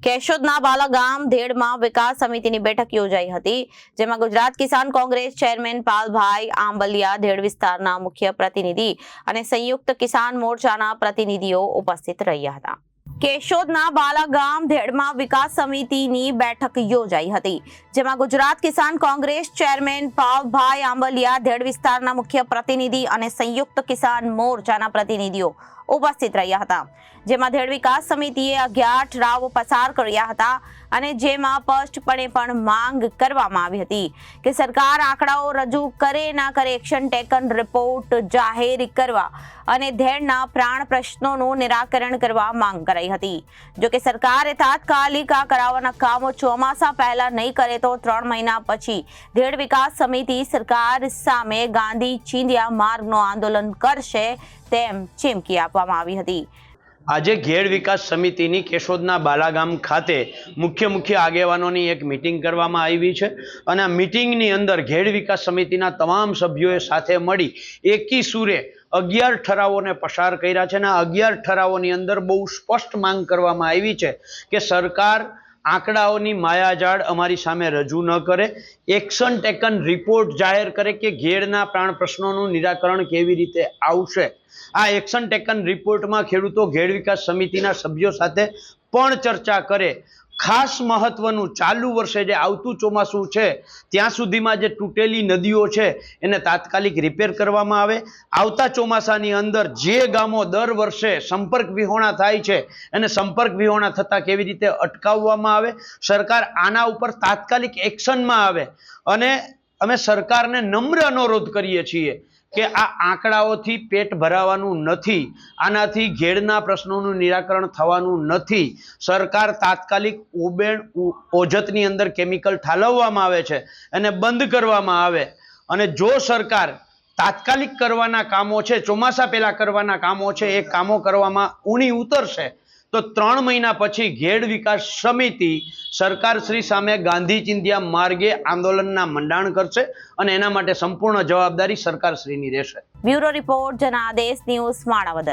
કેશોદના બાલાગામ ધેડમાં વિકાસ સમિતિની બેઠક યોજાઈ હતી, જેમાં ગુજરાત કિસાન કોંગ્રેસ ચેરમેન પાલભાઈ આંબલિયા, ધેડ વિસ્તારના મુખ્ય પ્રતિનિધિ અને સંયુક્ત કિસાન મોરચાના પ્રતિનિધિઓ ઉપસ્થિત રહ્યા હતા. કેશોદના બાલાગામ ધેડમાં વિકાસ સમિતિની બેઠક યોજાઈ હતી, જેમાં ગુજરાત કિસાન કોંગ્રેસ ચેરમેન પાલભાઈ આંબલિયા, ધેડ વિસ્તારના મુખ્ય પ્રતિનિધિ અને સંયુક્ત કિસાન મોરચાના પ્રતિનિધિઓ ઉપસ્થિત રહ્યા હતા. જેમાં ધેડ વિકાસ સમિતિએ 11 ઠરાવો પસાર કર્યા હતા અને જેમાં સ્પષ્ટપણે પણ માંગ કરવામાં આવી હતી કે સરકાર આંકડાઓ રજૂ કરે ના કરે એક્શન ટેકન રિપોર્ટ જાહેર કરવા અને ધેડના પ્રાણ પ્રશ્નોનું નિરાકરણ કરવા માંગ કરાઈ હતી. જો કે સરકારે તાત્કાલિક આ કરાવવાના કામો ચોમાસા પહેલા નહીં કરે તો 3 મહિના પછી ધેડ વિકાસ સમિતિ સરકાર સામે ગાંધી ચિંધ્યા માર્ગનું આંદોલન કરશે તેમ ચીમકી આપવામાં આવી હતી. આજે ઘેડ વિકાસ સમિતિની કેશોદના બાલાગામ ખાતે મુખ્ય આગેવાનોની એક મીટિંગ કરવામાં આવી છે અને આ મીટિંગની અંદર ઘેડ વિકાસ સમિતિના તમામ સભ્યોએ સાથે મળી એકી સૂરે 11 ઠરાવોને પસાર કર્યા છે અને આ 11 ઠરાવોની અંદર બહુ સ્પષ્ટ માંગ કરવામાં આવી છે કે સરકાર આંકડાઓની માયાજાળ અમારી સામે રજૂ ન કરે, એક્શન ટેકન રિપોર્ટ જાહેર કરે કે ઘેડના પ્રાણ પ્રશ્નોનું નિરાકરણ કેવી રીતે આવશે. આ એક્શન ટેકન રિપોર્ટમાં ખેડૂતો ઘેડ વિકાસ સમિતિના સભ્યો સાથે પણ ચર્ચા કરે. ખાસ મહત્વનું, ચાલુ વર્ષે જે આવતું ચોમાસું છે ત્યાં સુધીમાં જે તૂટેલી નદીઓ છે એને તાત્કાલિક રિપેર કરવામાં આવે. આવતા ચોમાસાની અંદર જે ગામો દર વર્ષે સંપર્ક વિહોણા થાય છે એને સંપર્ક વિહોણા થતાં કેવી રીતે અટકાવવામાં આવે, સરકાર આના ઉપર તાત્કાલિક એક્શનમાં આવે. અને અમે સરકારને નમ્ર અનુરોધ કરીએ છીએ કે આ આંકડાઓથી પેટ ભરાવાનું નથી, આનાથી ઘેડના પ્રશ્નોનું નિરાકરણ થવાનું નથી. સરકાર તાત્કાલિક ઓજતની અંદર કેમિકલ ઠાલવવામાં આવે છે એને બંધ કરવામાં આવે. અને જો સરકાર તાત્કાલિક કરવાના કામો છે, ચોમાસા પહેલા કરવાના કામો છે, એ કામો કરવામાં ઊણી ઉતરશે તો 3 મહિના પછી ઘેડ વિકાસ સમિતિ સરકાર શ્રી સામે ગાંધી ચિંધ્યા માર્ગે આંદોલનના મંડાણ કરશે અને એના માટે સંપૂર્ણ જવાબદારી સરકાર શ્રીની રહેશે. Bureau report, Janadesh news, Manavadar.